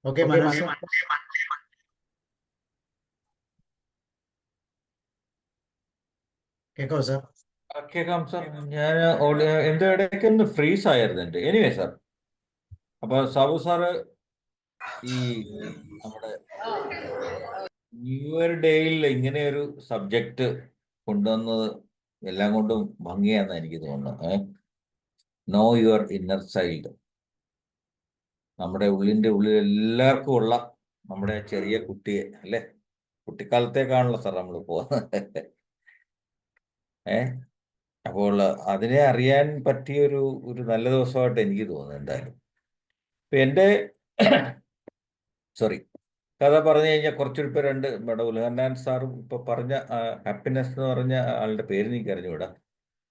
Okay, Manoj sir. കേൾക്കാവോ sir? കേൾക്കാം sir. ഞാൻ എന്റെ ഇടയ്ക്ക് ഒന്ന് ഫ്രീസ് ആയിരുന്നു എൻ്റെ. എനിവേ സാർ, അപ്പൊ സാബു സാറ് ഈ നമ്മുടെ ന്യൂ ഇയർ ഡേയിൽ ഇങ്ങനെ ഒരു സബ്ജക്റ്റ് കൊണ്ടുവന്നത് എല്ലാം കൊണ്ടും ഭംഗിയാണെന്ന് എനിക്ക് തോന്നുന്നത്. No your inner child. നമ്മുടെ ഉള്ളിൻ്റെ ഉള്ളിൽ എല്ലാവർക്കും ഉള്ള നമ്മുടെ ചെറിയ കുട്ടിയെ, അല്ലേ, കുട്ടിക്കാലത്തേക്കാണല്ലോ സാർ നമ്മൾ പോകുന്നത്. അപ്പോൾ അതിനെ അറിയാൻ പറ്റിയ ഒരു നല്ല ദിവസമായിട്ട് എനിക്ക് തോന്നുന്നു എന്തായാലും. ഇപ്പം എൻ്റെ സോറി, കഥ പറഞ്ഞു കഴിഞ്ഞാൽ കുറച്ചൊരു പേര് രണ്ട് നമ്മുടെ ഉൽഹന്നാൻ സാറും ഇപ്പൊ പറഞ്ഞ ഹാപ്പിനെസ് എന്ന് പറഞ്ഞ ആളുടെ പേര് എനിക്ക് അറിഞ്ഞുകൂടാ.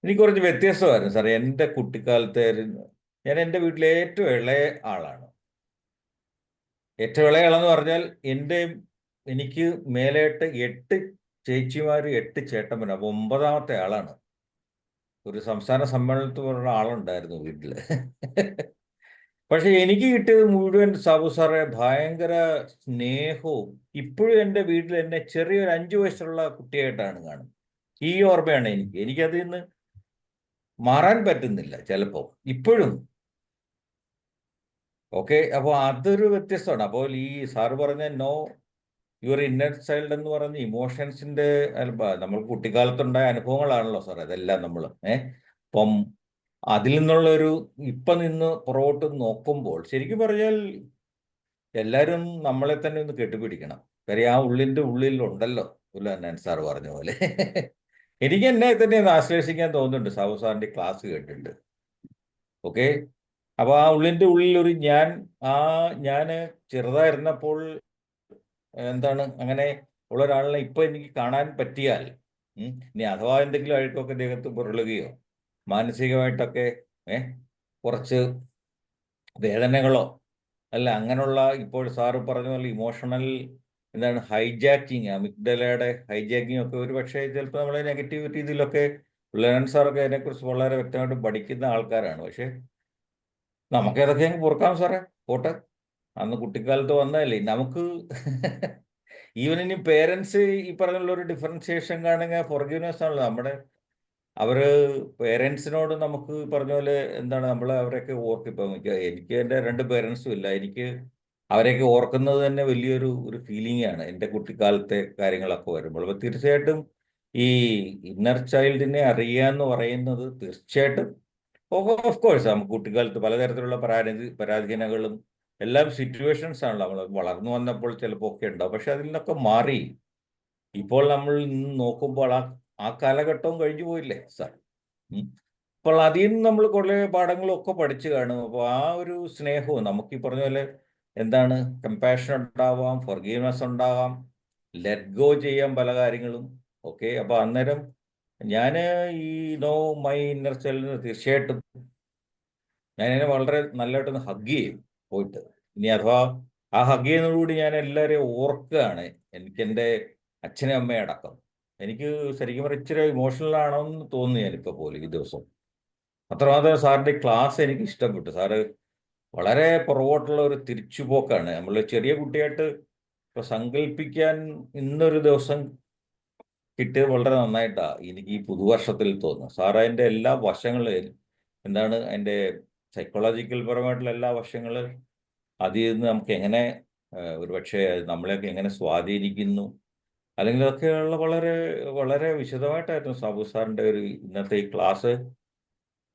എനിക്ക് കുറച്ച് വ്യത്യസ്തമായിരുന്നു സാർ എൻ്റെ കുട്ടിക്കാലത്തെ. ഞാൻ എൻ്റെ വീട്ടിലെ ഏറ്റവും ഇളയ ആളാണ്. ഏറ്റവും ഇളയ ആളെന്ന് പറഞ്ഞാൽ എനിക്ക് മേലായിട്ട് 8 ചേച്ചിമാരും 8 ചേട്ടന്മാരും. അപ്പൊ 9ാമത്തെ ആളാണ്. ഒരു സംസ്ഥാന സമ്മേളനത്തിൽ പോലുള്ള ആളുണ്ടായിരുന്നു വീട്ടില്. പക്ഷെ എനിക്ക് കിട്ടിയത് മുഴുവൻ സാബു സാറെ ഭയങ്കര സ്നേഹവും. ഇപ്പോഴും എൻ്റെ വീട്ടിൽ എന്നെ ചെറിയൊരു 5 വയസ്സുള്ള കുട്ടിയായിട്ടാണ് കാണുന്നത്. ഈ ഓർമ്മയാണ് എനിക്കതിൽ നിന്ന് മാറാൻ പറ്റുന്നില്ല ചിലപ്പോൾ ഇപ്പോഴും. ഓക്കെ, അപ്പോൾ അതൊരു വ്യത്യസ്തമാണ്. അപ്പോൾ ഈ സാറ് പറഞ്ഞ നോ യുവർ ഇന്നർ ചൈൽഡ് എന്ന് പറഞ്ഞ ഇമോഷൻസിന്റെ നമ്മൾ കുട്ടിക്കാലത്തുണ്ടായ അനുഭവങ്ങളാണല്ലോ സാർ അതെല്ലാം നമ്മൾ. അപ്പം അതിൽ നിന്നുള്ളൊരു നിന്ന് പുറകോട്ട് നോക്കുമ്പോൾ ശരിക്കും പറഞ്ഞാൽ എല്ലാവരും നമ്മളെ തന്നെ ഒന്ന് കെട്ടിപ്പിടിക്കണം. കാര്യം ആ ഉള്ളിൻ്റെ ഉള്ളിലുണ്ടല്ലോ ഉല്ലാൻ സാർ പറഞ്ഞ പോലെ. എനിക്ക് എന്നെ തന്നെ ഒന്ന് ആശ്ലേഷിക്കാൻ തോന്നുന്നുണ്ട് സാബു സാറിന്റെ ക്ലാസ് കേട്ടിട്ട്. ഓക്കെ, അപ്പൊ ആ ഉള്ളിൻ്റെ ഉള്ളിലൊരു ഞാൻ ചെറുതായിരുന്നപ്പോൾ എന്താണ് അങ്ങനെ ഉള്ള ഒരാളിനെ ഇപ്പൊ എനിക്ക് കാണാൻ പറ്റിയാൽ, ഇനി അഥവാ എന്തെങ്കിലും അഴുക്കൊക്കെ ദേഹത്ത് പുരളുകയോ മാനസികമായിട്ടൊക്കെ കുറച്ച് വേദനകളോ അല്ല അങ്ങനെയുള്ള ഇപ്പോൾ സാറ് പറഞ്ഞ പോലെ ഇമോഷണൽ എന്താണ് ഹൈജാക്കിങ്, അമിഗ്ഡലയുടെ ഹൈജാക്കിങ് ഒക്കെ ഒരു പക്ഷേ ചിലപ്പോൾ നമ്മളെ നെഗറ്റീവ് രീതിയിലൊക്കെ ലേൺ സാറൊക്കെ അതിനെക്കുറിച്ച് വളരെ വ്യക്തമായിട്ട് പഠിക്കുന്ന ആൾക്കാരാണ്. പക്ഷെ നമുക്ക് ഏതൊക്കെ അങ്ങ് പൊറുക്കാം സാറേ, പോട്ടെ, അന്ന് കുട്ടിക്കാലത്ത് വന്നതല്ലേ നമുക്ക്. ഈവൻ ഇനി പേരൻസ് ഈ പറഞ്ഞുള്ള ഒരു ഡിഫറൻസിയേഷൻ കാണുക ഫോർഗീവ്നെസ് ആണല്ലോ നമ്മുടെ. അവര് പേരൻസിനോട് നമുക്ക് പറഞ്ഞ പോലെ എന്താണ് നമ്മൾ അവരെയൊക്കെ ഇപ്പം എനിക്ക് എൻ്റെ 2 പേരൻസും ഇല്ല. എനിക്ക് അവരെയൊക്കെ ഓർക്കുന്നത് തന്നെ വലിയൊരു ഫീലിംഗ് ആണ് എൻ്റെ കുട്ടിക്കാലത്തെ കാര്യങ്ങളൊക്കെ വരുമ്പോൾ. അപ്പോൾ തീർച്ചയായിട്ടും ഈ ഇന്നർ ചൈൽഡിനെ അറിയാന്ന് പറയുന്നത് തീർച്ചയായിട്ടും ഓഫ് കോഴ്സ് നമുക്ക് കുട്ടിക്കാലത്ത് പലതരത്തിലുള്ള പരാധീനതകളും എല്ലാം സിറ്റുവേഷൻസ് ആണല്ലോ. നമ്മൾ വളർന്നു വന്നപ്പോൾ ചിലപ്പോൾ ഒക്കെ ഉണ്ടാവും. പക്ഷെ അതിൽ നിന്നൊക്കെ മാറി ഇപ്പോൾ നമ്മൾ ഇന്ന് നോക്കുമ്പോൾ ആ കാലഘട്ടവും കഴിഞ്ഞു പോയില്ലേ സാർ. അപ്പോൾ അതിൽ നിന്ന് നമ്മൾ കുറേ പാഠങ്ങളൊക്കെ പഠിച്ചു കാണും. അപ്പോൾ ആ ഒരു സ്നേഹവും നമുക്ക് ഈ പറഞ്ഞ പോലെ എന്താണ് കമ്പാഷൻ ഉണ്ടാവാം, ഫൊർഗീവ്നെസ് ഉണ്ടാവാം, ലെറ്റ് ഗോ ചെയ്യാം പല കാര്യങ്ങളും. ഓക്കെ, അപ്പോൾ അന്നേരം ഞാൻ ഈ നോ മൈ ഇന്നർ ചൈൽഡിന് തീർച്ചയായിട്ടും ഞാനതിനെ വളരെ നല്ലതായിട്ടൊന്ന് ഹഗ് ചെയ്യും പോയിട്ട്. ഇനി അഥവാ ആ ഹഗ് ചെയ്യുന്നതോടുകൂടി ഞാൻ എല്ലാവരെയും ഓർക്കുകയാണ്. എൻ്റെ അച്ഛനും അമ്മയും അടക്കം. എനിക്ക് ശരിക്കും പറഞ്ഞാൽ ഇച്ചിരി ഇമോഷണൽ ആണോ എന്ന് തോന്നുന്നു ഞാനിപ്പോൾ പോലും ഈ ദിവസം. അത്രമാത്രം സാറിൻ്റെ ക്ലാസ് എനിക്ക് ഇഷ്ടപ്പെട്ടു. സാറ് വളരെ പുറകോട്ടുള്ള ഒരു തിരിച്ചുപോക്കാണ്. നമ്മൾ ചെറിയ കുട്ടിയായിട്ട് ഇപ്പൊ സങ്കല്പിക്കാൻ ഇന്നൊരു ദിവസം കിട്ടിയത് വളരെ നന്നായിട്ടാണ് എനിക്ക് ഈ പുതുവർഷത്തിൽ തോന്നുന്നത്. സാർ അതിൻ്റെ എല്ലാ വശങ്ങളും എന്താണ് അതിൻ്റെ സൈക്കോളജിക്കൽ പരമായിട്ടുള്ള എല്ലാ വശങ്ങളും അതിൽ നിന്ന് നമുക്ക് എങ്ങനെ ഒരുപക്ഷെ നമ്മളെയൊക്കെ എങ്ങനെ സ്വാധീനിക്കുന്നു അല്ലെങ്കിൽ അതൊക്കെയുള്ള വളരെ വളരെ വിശദമായിട്ടായിരുന്നു സാബു സാറിൻ്റെ ഇന്നത്തെ ഈ ക്ലാസ്.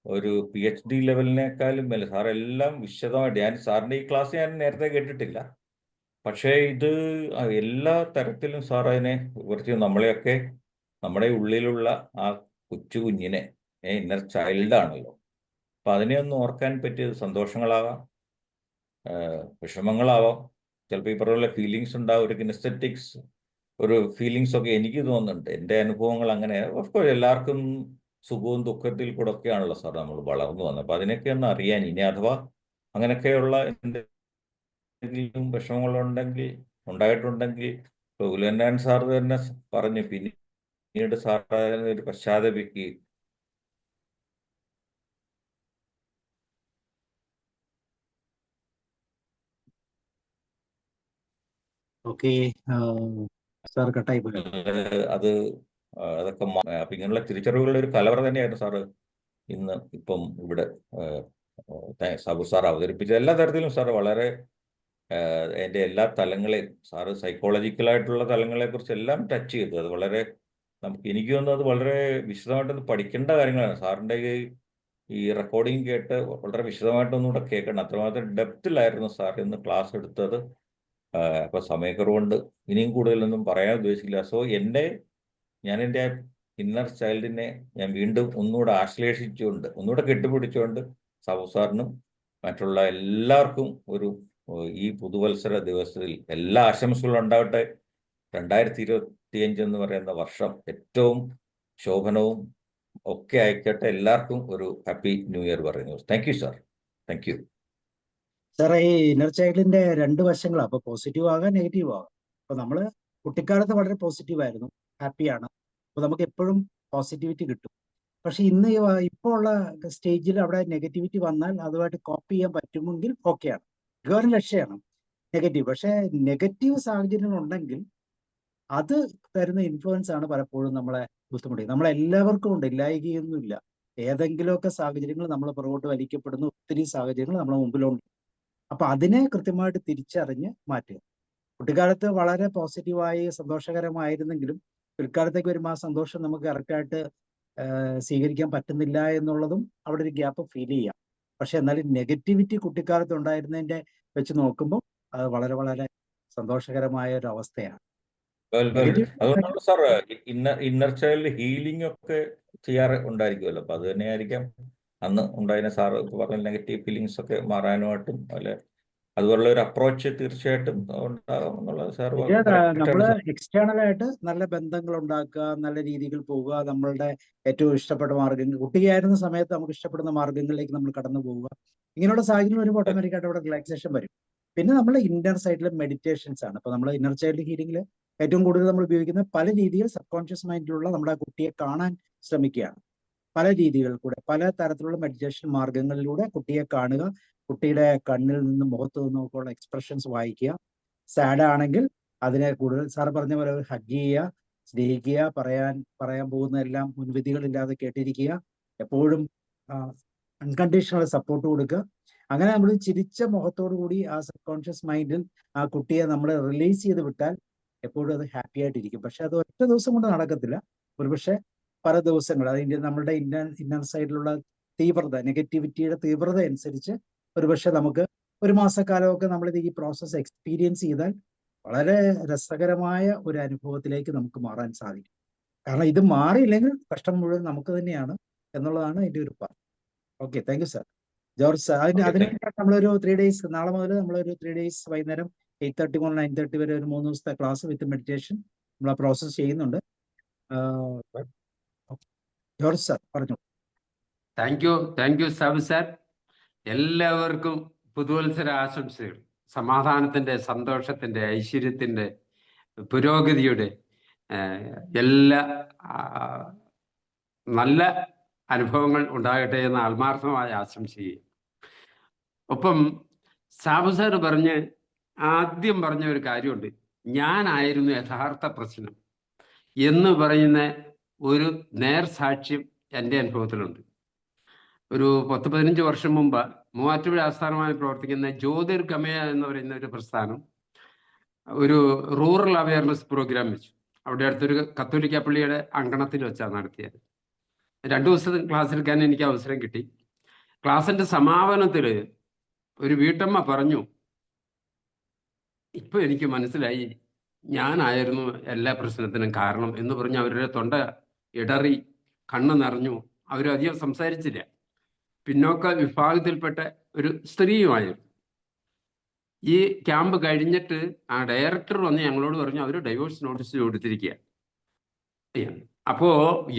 ഒരു PhD ലെവലിനേക്കാളും മേലെ സാറെല്ലാം വിശദമായിട്ട്. ഞാൻ സാറിൻ്റെ ഈ ക്ലാസ് ഞാൻ നേരത്തെ കേട്ടിട്ടില്ല. പക്ഷേ ഇത് എല്ലാ തരത്തിലും സാർ അതിനെ കുറച്ച് നമ്മളെയൊക്കെ നമ്മുടെ ഉള്ളിലുള്ള ആ കൊച്ചു കുഞ്ഞിനെ ഇന്നർ ചൈൽഡാണല്ലോ. അപ്പം അതിനെ ഒന്ന് ഓർക്കാൻ പറ്റിയത് സന്തോഷങ്ങളാവാം, വിഷമങ്ങളാവാം, ചിലപ്പോൾ ഈ പറഞ്ഞ ഫീലിങ്സ് ഉണ്ടാവും. ഒരു കിനസ്തെറ്റിക്സ് ഒരു ഫീലിങ്സ് ഒക്കെ എനിക്ക് തോന്നുന്നുണ്ട്. എൻ്റെ അനുഭവങ്ങൾ അങ്ങനെ ഓഫ്കോഴ്സ് എല്ലാവർക്കും സുഖവും ദുഃഖത്തിൽ കൂടെ ഒക്കെയാണല്ലോ സാർ നമ്മൾ വളർന്നു വന്നത്. അപ്പം അതിനൊക്കെ ഒന്ന് അറിയാൻ ഇനി അഥവാ അങ്ങനെയൊക്കെയുള്ള എന്തെങ്കിലും വിഷമങ്ങളുണ്ടെങ്കിൽ ഉണ്ടായിട്ടുണ്ടെങ്കിൽ ഇപ്പോൾ ഉലന്നാൻ സാർ തന്നെ പറഞ്ഞു പിന്നീട് സാർ ഒരു പശ്ചാത്തപിക്കുകയും ഓക്കെ. സാർ കട്ടായി പോയോ? അത് അതൊക്കെ അപ്പൊ ഇങ്ങനെയുള്ള തിരിച്ചറിവുകളുടെ ഒരു കലവറ തന്നെയായിരുന്നു സാറ് ഇന്ന് ഇപ്പം ഇവിടെ സാബു സാർ അവതരിപ്പിച്ച എല്ലാ തരത്തിലും സാർ വളരെ എൻ്റെ എല്ലാ തലങ്ങളെയും സാറ് സൈക്കോളജിക്കലായിട്ടുള്ള തലങ്ങളെ കുറിച്ച് എല്ലാം ടച്ച് ചെയ്തു. അത് വളരെ എനിക്ക് തോന്നുന്നു അത് വളരെ വിശദമായിട്ടൊന്ന് പഠിക്കേണ്ട കാര്യങ്ങളാണ്. സാറിൻ്റെ ഈ റെക്കോർഡിങ് കേട്ട് വളരെ വിശദമായിട്ടൊന്നുകൂടെ കേൾക്കണം. അത്രമാത്രം ഡെപ്തിലായിരുന്നു സാർ ഇന്ന് ക്ലാസ് എടുത്തത്. അപ്പൊ സമയക്കുറവുണ്ട് ഇനിയും കൂടുതലൊന്നും പറയാൻ ഉദ്ദേശിക്കില്ല. സോ ഞാൻ എൻ്റെ ഇന്നർ ചൈൽഡിനെ ഞാൻ വീണ്ടും ഒന്നുകൂടെ ആശ്ലേഷിച്ചുകൊണ്ട് ഒന്നുകൂടെ കെട്ടിപ്പിടിച്ചുകൊണ്ട് സാബു സാറിനും മറ്റുള്ള എല്ലാവർക്കും ഈ പുതുവത്സര ദിവസത്തിൽ എല്ലാ ആശംസകളും ഉണ്ടാവട്ടെ. 2025 എന്ന് പറയുന്ന വർഷം ഏറ്റവും ശോഭനവും ഒക്കെ ആയിക്കോട്ടെ. എല്ലാവർക്കും ഒരു ഹാപ്പി ന്യൂ ഇയർ പറയുന്നു. Thank you sir. Thank you സാറേ. ഈ ഇന്നർ ചൈൽഡിന്റെ രണ്ട് വശങ്ങളാണ്. അപ്പൊ പോസിറ്റീവ് ആകാം, നെഗറ്റീവ് ആകാം. അപ്പൊ നമ്മള് കുട്ടിക്കാലത്ത് വളരെ പോസിറ്റീവ് ആയിരുന്നു, ഹാപ്പിയാണ്. അപ്പൊ നമുക്ക് എപ്പോഴും പോസിറ്റിവിറ്റി കിട്ടും. പക്ഷെ ഇന്ന് ഇപ്പോൾ ഉള്ള സ്റ്റേജിൽ അവിടെ നെഗറ്റിവിറ്റി വന്നാൽ അതുമായിട്ട് കോപ്പ് ചെയ്യാൻ പറ്റുമെങ്കിൽ ഓക്കെയാണ്, ഗവൺ ലക്ഷ്യമാണ് നെഗറ്റീവ്. പക്ഷെ നെഗറ്റീവ് സാഹചര്യങ്ങൾ ഉണ്ടെങ്കിൽ അത് തരുന്ന ഇൻഫ്ലുവൻസ് ആണ് പലപ്പോഴും നമ്മളെ ബുദ്ധിമുട്ടിക്കുന്നത്. നമ്മളെല്ലാവർക്കും ഉണ്ട്, ഇല്ലായികയൊന്നുമില്ല. ഏതെങ്കിലുമൊക്കെ സാഹചര്യങ്ങൾ നമ്മൾ പുറകോട്ട് വലിക്കപ്പെടുന്ന ഒത്തിരി സാഹചര്യങ്ങൾ നമ്മുടെ മുമ്പിലുണ്ട്. അപ്പൊ അതിനെ കൃത്യമായിട്ട് തിരിച്ചറിഞ്ഞ് മാറ്റുക. കുട്ടിക്കാലത്ത് വളരെ പോസിറ്റീവായി സന്തോഷകരമായിരുന്നെങ്കിലും പിൽക്കാലത്തേക്ക് വരുമ്പോൾ ആ സന്തോഷം നമുക്ക് കറക്റ്റായിട്ട് സ്വീകരിക്കാൻ പറ്റുന്നില്ല എന്നുള്ളതും അവിടെ ഒരു ഗ്യാപ്പ് ഫീൽ ചെയ്യാം. പക്ഷെ എന്നാലും നെഗറ്റിവിറ്റി കുട്ടിക്കാലത്ത് ഉണ്ടായിരുന്നതിന്റെ വെച്ച് നോക്കുമ്പോൾ അത് വളരെ വളരെ സന്തോഷകരമായ ഒരു അവസ്ഥയാണ്. അതുകൊണ്ടാണ് സാർ ഇന്നർ ചൈൽഡ് ഹീലിംഗ് ഒക്കെ ചെയ്യാറ് ഉണ്ടായിരിക്കുമല്ലോ. അപ്പൊ അത് തന്നെയായിരിക്കാം അന്ന് ഉണ്ടായിരുന്ന സാറ് പറഞ്ഞ നെഗറ്റീവ് ഫീലിങ്സ് ഒക്കെ മാറാനുമായിട്ടും അല്ലെ അതുപോലുള്ള ഒരു അപ്രോച്ച് തീർച്ചയായിട്ടും ഉണ്ടാകും എന്നുള്ളത് സാർ നമ്മള് എക്സ്റ്റേണലായിട്ട് നല്ല ബന്ധങ്ങൾ ഉണ്ടാക്കുക, നല്ല രീതികൾ പോവുക, നമ്മളുടെ ഏറ്റവും ഇഷ്ടപ്പെട്ട മാർഗങ്ങൾ, കുട്ടിയായിരുന്ന സമയത്ത് നമുക്ക് ഇഷ്ടപ്പെടുന്ന മാർഗങ്ങളിലേക്ക് നമ്മൾ കടന്നു പോവുക. ഇങ്ങനെയുള്ള സാഹചര്യം വരുമ്പോൾ ഓട്ടോമാറ്റിക്കായിട്ട് അവിടെ റിലാക്സേഷൻ വരും. പിന്നെ നമ്മൾ ഇന്നർ സൈഡിലെ മെഡിറ്റേഷൻസ് ആണ്. ഇപ്പൊ നമ്മൾ ഇന്നർ ചൈൽഡ് ഹീലിംഗിൽ ഏറ്റവും കൂടുതൽ നമ്മൾ ഉപയോഗിക്കുന്ന പല രീതിയിൽ സബ് കോൺഷ്യസ് മൈൻഡിലുള്ള നമ്മുടെ കുട്ടിയെ കാണാൻ ശ്രമിക്കുകയാണ്. പല രീതികൾ കൂടെ, പല തരത്തിലുള്ള മെഡിറ്റേഷൻ മാർഗങ്ങളിലൂടെ കുട്ടിയെ കാണുക, കുട്ടിയുടെ കണ്ണിൽ നിന്നും മുഖത്തു നിന്നൊക്കെയുള്ള എക്സ്പ്രഷൻസ് വായിക്കുക. സാഡ് ആണെങ്കിൽ അതിനെ കൂടുതൽ സാർ പറഞ്ഞ പോലെ ഹഗ് ചെയ്യുക, സ്നേഹിക്കുക, പറയാൻ പോകുന്നതെല്ലാം മുൻവിധികളില്ലാതെ കേട്ടിരിക്കുക, എപ്പോഴും അൺകണ്ടീഷണൽ സപ്പോർട്ട് കൊടുക്കുക. അങ്ങനെ നമ്മൾ ചിരിച്ച മുഖത്തോടു കൂടി ആ സബ് കോൺഷ്യസ് മൈൻഡിൽ ആ കുട്ടിയെ നമ്മൾ റിലീസ് ചെയ്ത് വിട്ടാൽ എപ്പോഴും അത് ഹാപ്പി ആയിട്ടിരിക്കും. പക്ഷെ അത് ഒറ്റ ദിവസം കൊണ്ട് നടക്കത്തില്ല. ഒരുപക്ഷെ പല ദിവസങ്ങൾ അതിൻ്റെ നമ്മുടെ ഇന്നർ സൈഡിലുള്ള തീവ്രത, നെഗറ്റിവിറ്റിയുടെ തീവ്രത അനുസരിച്ച് ഒരുപക്ഷെ നമുക്ക് ഒരു മാസക്കാലമൊക്കെ നമ്മളിത് ഈ പ്രോസസ്സ് എക്സ്പീരിയൻസ് ചെയ്താൽ വളരെ രസകരമായ ഒരു അനുഭവത്തിലേക്ക് നമുക്ക് മാറാൻ സാധിക്കും. കാരണം ഇത് മാറിയില്ലെങ്കിൽ കഷ്ടം മുഴുവൻ നമുക്ക് തന്നെയാണ് എന്നുള്ളതാണ് എൻ്റെ ഒരു part. Okay, thank you sir. George sir, അതിനുവേണ്ടി നമ്മളൊരു 3 days, നാളെ മുതൽ നമ്മളൊരു 3 days വൈകുന്നേരം 8:30 മുതൽ 9:30 വരെ ഒരു 3 ദിവസത്തെ ക്ലാസ് വിത്ത് മെഡിറ്റേഷൻ നമ്മൾ ആ പ്രോസസ് ചെയ്യുന്നുണ്ട്. ജോർജ് സാർ പറഞ്ഞു. Thank you Sabu sir. എല്ലാവർക്കും പുതുവത്സര ആശംസകൾ. സമാധാനത്തിന്റെ, സന്തോഷത്തിന്റെ, ഐശ്വര്യത്തിന്റെ, പുരോഗതിയുടെ എല്ലാ നല്ല അനുഭവങ്ങൾ ഉണ്ടാകട്ടെ എന്ന് ആത്മാർത്ഥമായി ആശംസിക്കുകയും ഒപ്പം സാബു സാർ ആദ്യം പറഞ്ഞ ഒരു കാര്യമുണ്ട്, ഞാനായിരുന്നു യഥാർത്ഥ പ്രശ്നം എന്ന് പറയുന്ന ഒരു നേർസാക്ഷ്യം എൻ്റെ അനുഭവത്തിലുണ്ട്. ഒരു 10-15 വർഷം മുമ്പ് മൂവാറ്റുപുഴ ആസ്ഥാനമായി പ്രവർത്തിക്കുന്ന ജ്യോതിർഗമയ എന്ന് പറയുന്ന ഒരു പ്രസ്ഥാനം ഒരു റൂറൽ അവയർനെസ് പ്രോഗ്രാം വെച്ചു. അവിടെ അടുത്തൊരു കത്തോലിക്ക പള്ളിയുടെ അങ്കണത്തിൽ വെച്ചാണ് നടത്തിയത്. 2 ദിവസത്തെ ക്ലാസ് എടുക്കാൻ എനിക്ക് അവസരം കിട്ടി. ക്ലാസ്സിന്റെ സമാപനത്തിൽ ഒരു വീട്ടമ്മ പറഞ്ഞു, ഇപ്പൊ എനിക്ക് മനസ്സിലായി ഞാനായിരുന്നു എല്ലാ പ്രശ്നത്തിനും കാരണം എന്ന് പറഞ്ഞ് അവരുടെ തൊണ്ട ഇടറി, കണ്ണ് നിറഞ്ഞു. അവരധികം സംസാരിച്ചില്ല. പിന്നോക്ക വിഭാഗത്തിൽപ്പെട്ട ഒരു സ്ത്രീയുമായിരുന്നു. ഈ ക്യാമ്പ് കഴിഞ്ഞിട്ട് ആ ഡയറക്ടർ വന്ന് ഞങ്ങളോട് പറഞ്ഞു അവർ ഡൈവോഴ്സ് നോട്ടീസ് കൊടുത്തിരിക്കുക. അപ്പോ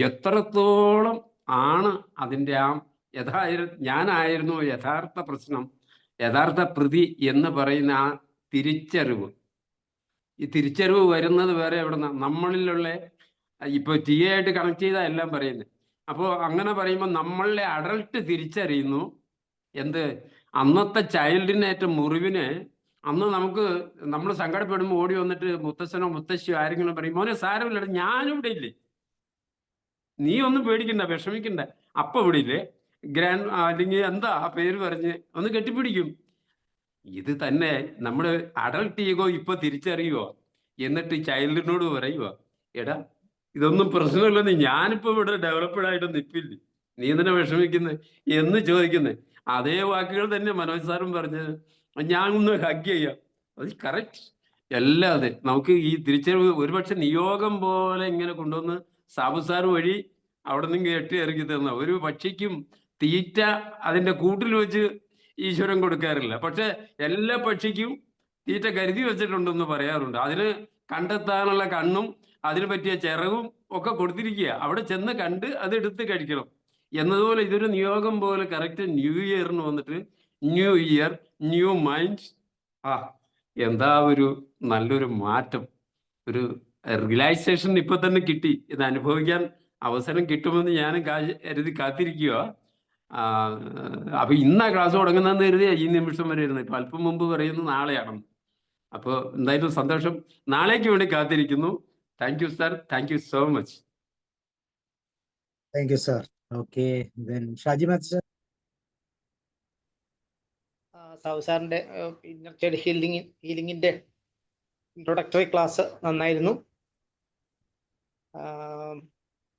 എത്രത്തോളം ആണ് അതിൻ്റെ ഞാനായിരുന്നു യഥാർത്ഥ പ്രശ്നം, യഥാർത്ഥ പ്രതി എന്ന് പറയുന്ന ആ തിരിച്ചറിവ്. ഈ തിരിച്ചറിവ് വരുന്നത് വേറെ എവിടെ നിന്നാണ്? നമ്മളിലുള്ള ഇപ്പൊ ടി എ ആയിട്ട് കണക്ട് ചെയ്താൽ എല്ലാം പറയുന്നത്. അപ്പോൾ അങ്ങനെ പറയുമ്പോൾ നമ്മളിലെ അഡൾട്ട് തിരിച്ചറിയുന്നു അന്നത്തെ ചൈൽഡിനേറ്റ മുറിവിന് അന്ന് നമ്മൾ സങ്കടപ്പെടുമ്പോൾ ഓടി വന്നിട്ട് മുത്തശ്ശനോ മുത്തശ്ശിയോ ആരെങ്കിലും പറയും, മോനെ സാരമില്ലട ഞാനിവിടെ ഇല്ലേ, നീ ഒന്നും പേടിക്കണ്ട, വിഷമിക്കണ്ട. അപ്പൊ ഇവിടെ ഇല്ലേ അല്ലെങ്കിൽ എന്താ ആ പേര് പറഞ്ഞ് ഒന്ന് കെട്ടിപ്പിടിക്കും. ഇത് തന്നെ നമ്മുടെ അഡൾട്ട് ഈഗോ ഇപ്പൊ തിരിച്ചറിയുവോ, എന്നിട്ട് ചൈൽഡിനോട് പറയുവോ, എടാ ഇതൊന്നും പ്രശ്നമില്ലെന്ന്, ഞാനിപ്പോ ഇവിടെ ഡെവലപ്ഡ് ആയിട്ട് നിൽപ്പില്ലേ, നീ എന്തിനാ വിഷമിക്കുന്നത് എന്ന് ചോദിക്കുന്നത്. അതേ വാക്കുകൾ തന്നെ മനോജ് സാറും പറഞ്ഞത്. ഞാൻ ഒന്ന് ഹഗ് ചെയ്യാം, അത് കറക്റ്റ്. അല്ലാതെ നമുക്ക് ഈ തിരിച്ചറിവ് ഒരുപക്ഷെ നിയോഗം പോലെ ഇങ്ങനെ കൊണ്ടുവന്ന് സാബു സാർ വഴി അവിടെ നിന്ന് കെട്ടി ഇറക്കി തന്ന ഒരു പക്ഷിക്കും തീറ്റ അതിന്റെ കൂട്ടിൽ വെച്ച് ഈശ്വരൻ കൊടുക്കാറില്ല, പക്ഷെ എല്ലാ പക്ഷിക്കും തീറ്റ കരുതി വെച്ചിട്ടുണ്ടെന്ന് പറയാറുണ്ട്. അതിന് കണ്ടെത്താനുള്ള കണ്ണും അതിന് പറ്റിയ ചിറകും ഒക്കെ കൊടുത്തിരിക്കുക, അവിടെ ചെന്ന് കണ്ട് അത് എടുത്ത് കഴിക്കണം എന്നതുപോലെ ഇതൊരു നിയോഗം പോലെ കറക്റ്റ് ന്യൂ ഇയറിന് വന്നിട്ട് ന്യൂ ഇയർ ന്യൂ മൈൻഡ്. എന്താ ഒരു നല്ലൊരു മാറ്റം, ഒരു റിലാക്സേഷൻ ഇപ്പൊ തന്നെ കിട്ടി. ഇത് അനുഭവിക്കാൻ അവസരം കിട്ടുമെന്ന് ഞാനും കരുതി കാത്തിരിക്കുക. അപ്പൊ ഇന്നാ ക്ലാസ് തുടങ്ങുന്നതെന്ന് കരുതിയാ ഈ നിമിഷം വരെ ഇരുന്നത്. ഇപ്പൊ അല്പം മുമ്പ് പറയുന്നത് നാളെയാണ്. അപ്പോൾ എന്തായാലും സന്തോഷം, നാളേക്ക് വേണ്ടി കാത്തിരിക്കുന്നു. Thank you sir, thank you so much. Thank you sir. Okay, Shaji Mathew. Sabu സാറിന്റെ ഇന്നർ ചൈൽഡ് ഹീലിംഗിന്റെ ഇൻട്രൊഡക്ടറി ക്ലാസ് നന്നായിരുന്നു.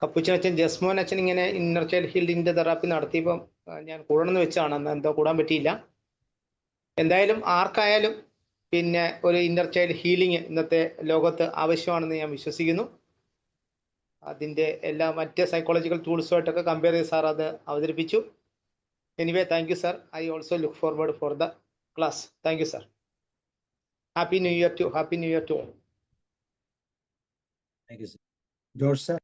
കപ്പുച്ചൻ അച്ഛൻ, ജസ്മോൻ അച്ഛൻ ഇങ്ങനെ ഇന്നർ ചൈൽഡ് ഹീലിംഗിന്റെ തെറാപ്പി നടത്തിയപ്പം ഞാൻ കൂടണമെന്ന് വെച്ചാണ്, അന്ന് എന്തോ കൂടാൻ പറ്റിയില്ല. എന്തായാലും ആർക്കായാലും പിന്നെ ഒരു ഇന്നർ ചൈൽഡ് ഹീലിംഗ് ഇന്നത്തെ ലോകത്ത് ആവശ്യമാണെന്ന് ഞാൻ വിശ്വസിക്കുന്നു. അതിൻ്റെ എല്ലാ മറ്റ് സൈക്കോളജിക്കൽ ടൂൾസുമായിട്ടൊക്കെ കമ്പയർ ചെയ്ത് സാർ അത് അവതരിപ്പിച്ചു. Anyway, thank you sir. I also look forward for the class. Thank you sir. Happy new year to all. Thank you sir. George sir.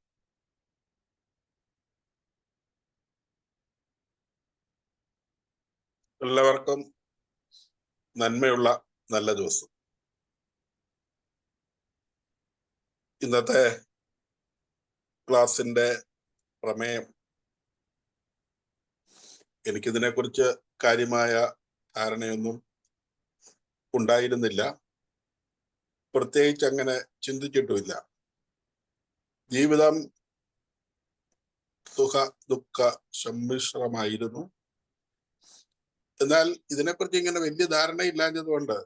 എല്ലാവർക്കും നന്മയുള്ള നല്ല ദിവസം. ഇന്നത്തെ ക്ലാസിന്റെ പ്രമേയം, എനിക്കിതിനെക്കുറിച്ച് കാര്യമായ ധാരണയൊന്നും ഉണ്ടായിരുന്നില്ല, പ്രത്യേകിച്ച് അങ്ങനെ ചിന്തിച്ചിട്ടുമില്ല. ജീവിതം സുഖ ദുഃഖ സമ്മിശ്രമായിരുന്നു. എന്നാൽ ഇതിനെക്കുറിച്ച് ഇങ്ങനെ വലിയ ധാരണയില്ലാഞ്ഞതുകൊണ്ട്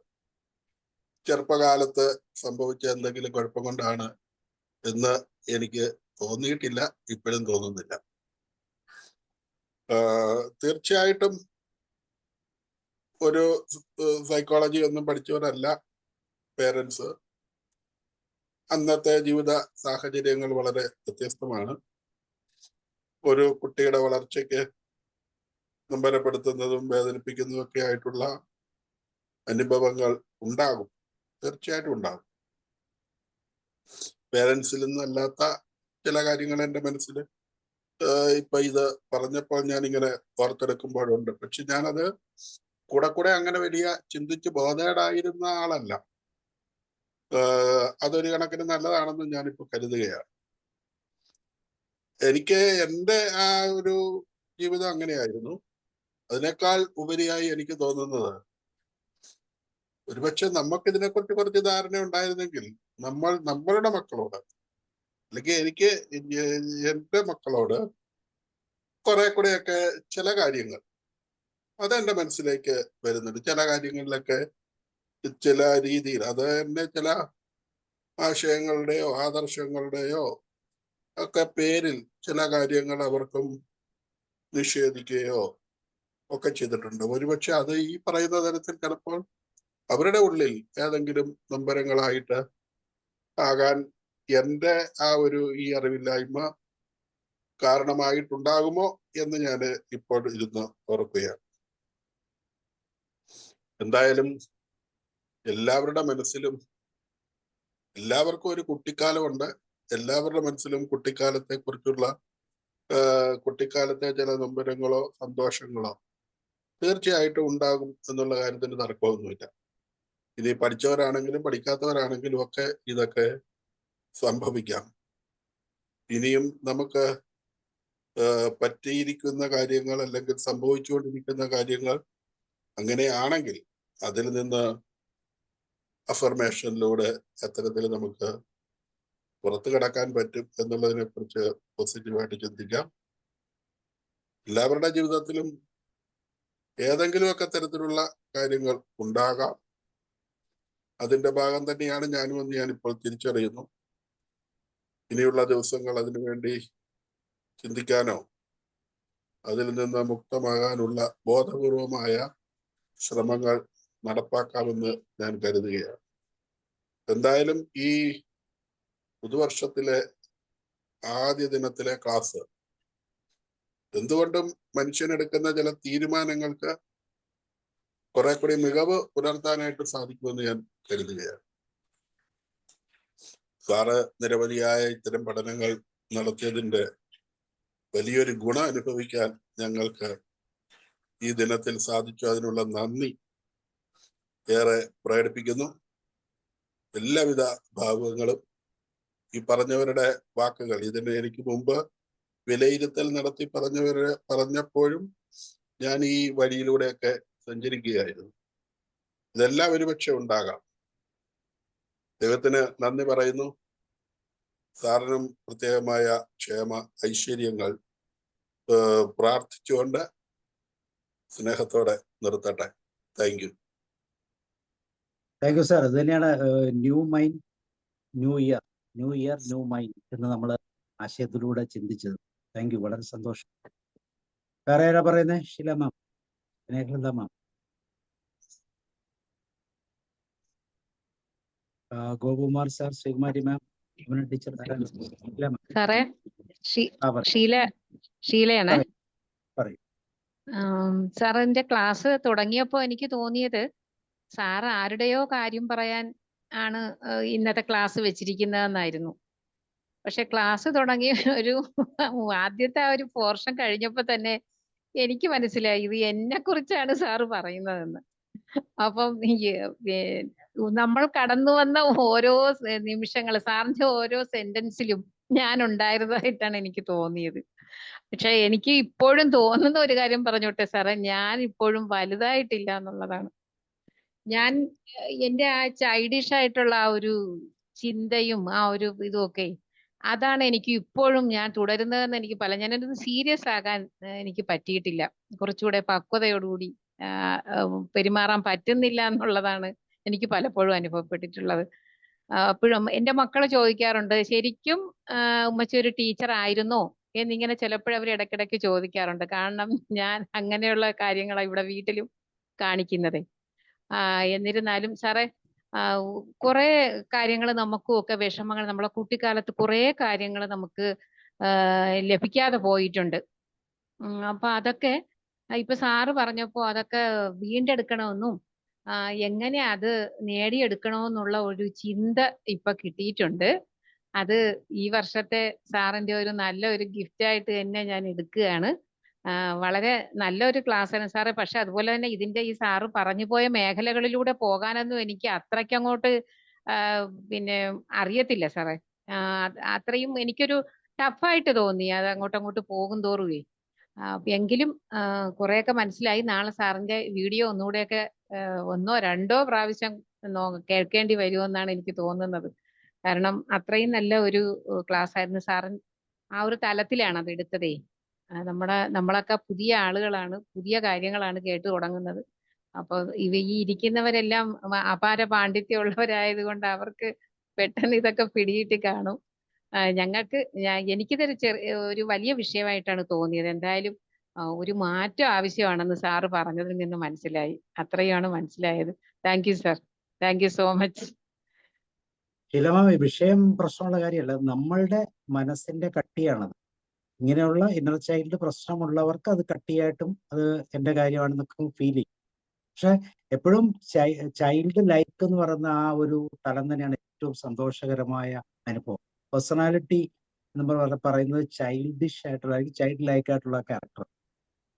ചെറുപ്പകാലത്ത് സംഭവിച്ച എന്തെങ്കിലും കുഴപ്പം കൊണ്ടാണ് എന്ന് എനിക്ക് തോന്നിയിട്ടില്ല, ഇപ്പോഴും തോന്നുന്നില്ല. തീർച്ചയായിട്ടും ഒരു സൈക്കോളജി ഒന്നും പഠിച്ചവരല്ല പേരൻസ്. അന്നത്തെ ജീവിത സാഹചര്യങ്ങൾ വളരെ വ്യത്യസ്തമാണ്. ഒരു കുട്ടിയുടെ വളർച്ചയ്ക്ക് നൊമ്പരപ്പെടുത്തുന്നതും വേദനിപ്പിക്കുന്നതും ഒക്കെ ആയിട്ടുള്ള അനുഭവങ്ങൾ ഉണ്ടാകും, തീർച്ചയായിട്ടും ഉണ്ടാകും. പേരൻസിൽ നിന്നല്ലാത്ത ചില കാര്യങ്ങൾ എൻ്റെ മനസ്സിൽ ഇപ്പൊ ഇത് പറഞ്ഞപ്പോൾ ഞാനിങ്ങനെ ഓർത്തെടുക്കുമ്പോഴുണ്ട്. പക്ഷെ ഞാനത് കൂടെ അങ്ങനെ വലിയ ചിന്തിച്ച് ബോധേഡായിരുന്ന ആളല്ല. അതൊരു കണക്കിന് നല്ലതാണെന്ന് ഞാനിപ്പോ കരുതുകയാണ്. എനിക്ക് എൻ്റെ ആ ഒരു ജീവിതം അങ്ങനെയായിരുന്നു. അതിനേക്കാൾ ഉപരിയായി എനിക്ക് തോന്നുന്നത്, ഒരുപക്ഷെ നമുക്ക് ഇതിനെക്കുറിച്ച് കുറച്ച് ധാരണ ഉണ്ടായിരുന്നെങ്കിൽ നമ്മളുടെ മക്കളോട്, അല്ലെങ്കിൽ എനിക്ക് എൻ്റെ മക്കളോട് കുറെ കൂടെയൊക്കെ ചില കാര്യങ്ങൾ അതെന്റെ മനസ്സിലേക്ക് വരുന്നുണ്ട്. ചില കാര്യങ്ങളിലൊക്കെ ചില രീതിയിൽ അത് എന്നെ ചില ആശയങ്ങളുടെയോ ആദർശങ്ങളുടെയോ ഒക്കെ പേരിൽ ചില കാര്യങ്ങൾ അവർക്കും നിഷേധിക്കുകയോ ഒക്കെ ചെയ്തിട്ടുണ്ട്. ഒരുപക്ഷെ അത് ഈ പറയുന്ന തരത്തിൽ ചിലപ്പോൾ അവരുടെ ഉള്ളിൽ ഏതെങ്കിലും നൊമ്പരങ്ങളായിട്ട് ആകാൻ എൻ്റെ ആ ഒരു ഈ അറിവില്ലായ്മ കാരണമായിട്ടുണ്ടാകുമോ എന്ന് ഞാൻ ഇപ്പോൾ ഇരുന്ന് ഓർക്കുകയാണ്. എന്തായാലും എല്ലാവരുടെ മനസ്സിലും എല്ലാവർക്കും ഒരു കുട്ടിക്കാലമുണ്ട്. എല്ലാവരുടെ മനസ്സിലും കുട്ടിക്കാലത്തെ കുറിച്ചുള്ള കുട്ടിക്കാലത്തെ ചില നൊമ്പരങ്ങളോ സന്തോഷങ്ങളോ തീർച്ചയായിട്ടും ഉണ്ടാകും എന്നുള്ള കാര്യത്തിന് തർക്കമൊന്നുമില്ല. ഇനി പഠിച്ചവരാണെങ്കിലും പഠിക്കാത്തവരാണെങ്കിലും ഒക്കെ ഇതൊക്കെ സംഭവിക്കാം. ഇനിയും നമുക്ക് പറ്റിയിരിക്കുന്ന കാര്യങ്ങൾ അല്ലെങ്കിൽ സംഭവിച്ചുകൊണ്ടിരിക്കുന്ന കാര്യങ്ങൾ അങ്ങനെയാണെങ്കിൽ അതിൽ നിന്ന് അഫർമേഷനിലൂടെ എത്തരത്തിൽ നമുക്ക് പുറത്തു കടക്കാൻ പറ്റും എന്നുള്ളതിനെ കുറിച്ച് പോസിറ്റീവായിട്ട് ചിന്തിക്കാം. എല്ലാവരുടെ ജീവിതത്തിലും ഏതെങ്കിലുമൊക്കെ തരത്തിലുള്ള കാര്യങ്ങൾ ഉണ്ടാകാം. അതിന്റെ ഭാഗം തന്നെയാണ് ഞാനും ഞാനിപ്പോൾ തിരിച്ചറിയുന്നു. ഇനിയുള്ള ദിവസങ്ങൾ അതിനുവേണ്ടി ചിന്തിക്കാനോ അതിൽ നിന്ന് മുക്തമാകാനുള്ള ബോധപൂർവമായ ശ്രമങ്ങൾ നടപ്പാക്കാമെന്ന് ഞാൻ കരുതുകയാണ്. എന്തായാലും ഈ പുതുവർഷത്തിലെ ആദ്യ ദിനത്തിലെ ക്ലാസ് എന്തുകൊണ്ടും മനുഷ്യനെടുക്കുന്ന ചില തീരുമാനങ്ങൾക്ക് കുറെ കൂടി മികവ് പുലർത്താനായിട്ട് സാധിക്കുമെന്ന് ഞാൻ കരുതുകയാണ്. സാറ് നിരവധിയായ ഇത്തരം പഠനങ്ങൾ നടത്തിയതിന്റെ വലിയൊരു ഗുണം അനുഭവിക്കാൻ ഞങ്ങൾക്ക് ഈ ദിനത്തിൽ സാധിച്ചു. അതിനുള്ള നന്ദി ഏറെ പ്രകടിപ്പിക്കുന്നു. എല്ലാവിധ ഭാവുകങ്ങളും. ഈ പറഞ്ഞവരുടെ വാക്കുകൾ ഇതിന് എനിക്ക് മുമ്പ് വിലയിരുത്തൽ നടത്തി പറഞ്ഞപ്പോഴും ഞാൻ ഈ വഴിയിലൂടെയൊക്കെ സഞ്ചരിക്കുകയായിരുന്നു. ഇതെല്ലാം ഒരുപക്ഷെ ഉണ്ടാകാം. ദൈവത്തിന് നന്ദി പറയുന്നു. സാറിനും പ്രത്യേകമായ ക്ഷേമ ഐശ്വര്യങ്ങൾ പ്രാർത്ഥിച്ചുകൊണ്ട് സ്നേഹത്തോടെ നിർത്തട്ടെ. Thank you. Thank you sir. ഇത് തന്നെയാണ് new mind new year, new year new mind എന്ന് നമ്മൾ ആശയത്തിലൂടെ ചിന്തിച്ചത്. താങ്ക് യു, വളരെ സന്തോഷം. വേറെ ആരാ പറയുന്നത്? ഷീല മാം, സ്നേഹലത മാം, ഗോകുമാർ സാർ, ശ്രീകുമാരി മാം, ടീച്ചർ. സാറേ, ആ, പറയൂ. ഷീലയാണേ. പറയൂ. സാറിന്റെ ക്ലാസ് തുടങ്ങിയപ്പോ എനിക്ക് തോന്നിയത് സാറ് ആരുടെയോ കാര്യം പറയാൻ ആണ് ഇന്നത്തെ ക്ലാസ് വെച്ചിരിക്കുന്നതെന്നായിരുന്നു. പക്ഷെ ക്ലാസ് തുടങ്ങിയ ഒരു ആദ്യത്തെ ആ ഒരു പോർഷൻ കഴിഞ്ഞപ്പോ തന്നെ എനിക്ക് മനസ്സിലായി ഇത് എന്നെ കുറിച്ചാണ് സാറ് പറയുന്നതെന്ന്. അപ്പം നമ്മൾ കടന്നു വന്ന ഓരോ നിമിഷങ്ങൾ, സാറിന്റെ ഓരോ സെന്റൻസിലും ഞാൻ ഉണ്ടായിരുന്നതായിട്ടാണ് എനിക്ക് തോന്നിയത്. പക്ഷെ എനിക്ക് ഇപ്പോഴും തോന്നുന്ന ഒരു കാര്യം പറഞ്ഞോട്ടെ സാറേ, ഞാൻ ഇപ്പോഴും വലുതായിട്ടില്ല എന്നുള്ളതാണ്. ഞാൻ എന്റെ ആ ചൈൽഡിഷ് ആയിട്ടുള്ള ആ ഒരു ചിന്തയും ആ ഒരു ഇതുമൊക്കെ അതാണ് എനിക്ക് ഇപ്പോഴും ഞാൻ തുടരുന്നതെന്ന് എനിക്ക് ഞാനത് സീരിയസ് ആകാൻ എനിക്ക് പറ്റിയിട്ടില്ല. കുറച്ചുകൂടെ പക്വതയോടുകൂടി പെരുമാറാൻ പറ്റുന്നില്ല എന്നുള്ളതാണ് എനിക്ക് പലപ്പോഴും അനുഭവപ്പെട്ടിട്ടുള്ളത്. അപ്പോഴും എന്റെ മക്കള് ചോദിക്കാറുണ്ട്, ശരിക്കും ഉമ്മച്ചി ഒരു ടീച്ചർ ആയിരുന്നോ എന്നിങ്ങനെ ചിലപ്പോഴും അവർ ഇടയ്ക്കിടയ്ക്ക് ചോദിക്കാറുണ്ട്. കാരണം ഞാൻ അങ്ങനെയുള്ള കാര്യങ്ങളാണ് ഇവിടെ വീട്ടിലും കാണിക്കുന്നത്. എന്നിരുന്നാലും സാറേ, കുറെ കാര്യങ്ങൾ നമുക്കും ഒക്കെ വിഷമങ്ങൾ, നമ്മളെ കുട്ടിക്കാലത്ത് കുറെ കാര്യങ്ങൾ നമുക്ക് ലഭിക്കാതെ പോയിട്ടുണ്ട്. അപ്പൊ അതൊക്കെ ഇപ്പൊ സാറ് പറഞ്ഞപ്പോ അതൊക്കെ വീണ്ടെടുക്കണമെന്നും എങ്ങനെ അത് നേടിയെടുക്കണമെന്നുള്ള ഒരു ചിന്ത ഇപ്പൊ കിട്ടിയിട്ടുണ്ട്. അത് ഈ വർഷത്തെ സാറിന്റെ ഒരു നല്ല ഒരു ഗിഫ്റ്റ് ആയിട്ട് തന്നെ ഞാൻ എടുക്കുകയാണ്. വളരെ നല്ലൊരു ക്ലാസ് ആണ് സാറേ. പക്ഷെ അതുപോലെ തന്നെ ഇതിന്റെ ഈ സാറ് പറഞ്ഞു പോയ മേഖലകളിലൂടെ പോകാനൊന്നും എനിക്ക് അത്രയ്ക്കങ്ങോട്ട് പിന്നെ അറിയത്തില്ല സാറേ. അത്രയും എനിക്കൊരു ടഫായിട്ട് തോന്നി അത് അങ്ങോട്ട് പോകും തോറുവേ. എങ്കിലും കുറെയൊക്കെ മനസ്സിലായി. നാളെ സാറിന്റെ വീഡിയോ ഒന്നുകൂടെയൊക്കെ ഒന്നോ രണ്ടോ പ്രാവശ്യം കേൾക്കേണ്ടി വരുമെന്നാണ് എനിക്ക് തോന്നുന്നത്. കാരണം അത്രയും നല്ല ഒരു ക്ലാസ് ആയിരുന്നു. സാറിൻ ആ ഒരു തലത്തിലാണ് അത് എടുത്തതേ. നമ്മളൊക്കെ പുതിയ ആളുകളാണ്, പുതിയ കാര്യങ്ങളാണ് കേട്ടു തുടങ്ങുന്നത്. അപ്പൊ ഈ ഇരിക്കുന്നവരെല്ലാം അപാര പാണ്ഡിത്യമുള്ളവരായത് കൊണ്ട് അവർക്ക് പെട്ടെന്ന് ഇതൊക്കെ പിടികിട്ടി കാണും. എനിക്കിതൊരു ഒരു വലിയ വിഷയമായിട്ടാണ് തോന്നിയത്. എന്തായാലും ഒരു മാറ്റം ആവശ്യമാണെന്ന് സാറ് പറഞ്ഞതിൽ നിന്ന് മനസ്സിലായി. അത്രയാണ് മനസ്സിലായത്. Thank you sir. Thank you so much. ശീലമാം, വിഷയം പ്രശ്നമുള്ള കാര്യമല്ല, നമ്മളുടെ മനസ്സിന്റെ കട്ടിയാണത്. ഇങ്ങനെയുള്ള ഇന്നർ ചൈൽഡ് പ്രശ്നമുള്ളവർക്ക് അത് കട്ടിയായിട്ടും അത് എന്റെ കാര്യമാണെന്നൊക്കെ ഫീൽ ചെയ്യും. പക്ഷെ എപ്പോഴും ചൈൽഡ് ലൈക്ക് എന്ന് പറയുന്ന ആ ഒരു തലം തന്നെയാണ് ഏറ്റവും സന്തോഷകരമായ അനുഭവം. പേഴ്സണാലിറ്റി എന്ന് പറയുന്നത് ചൈൽഡിഷ് ആയിട്ടുള്ള, ചൈൽഡ് ലൈക്ക് ആയിട്ടുള്ള ക്യാരക്ടർ.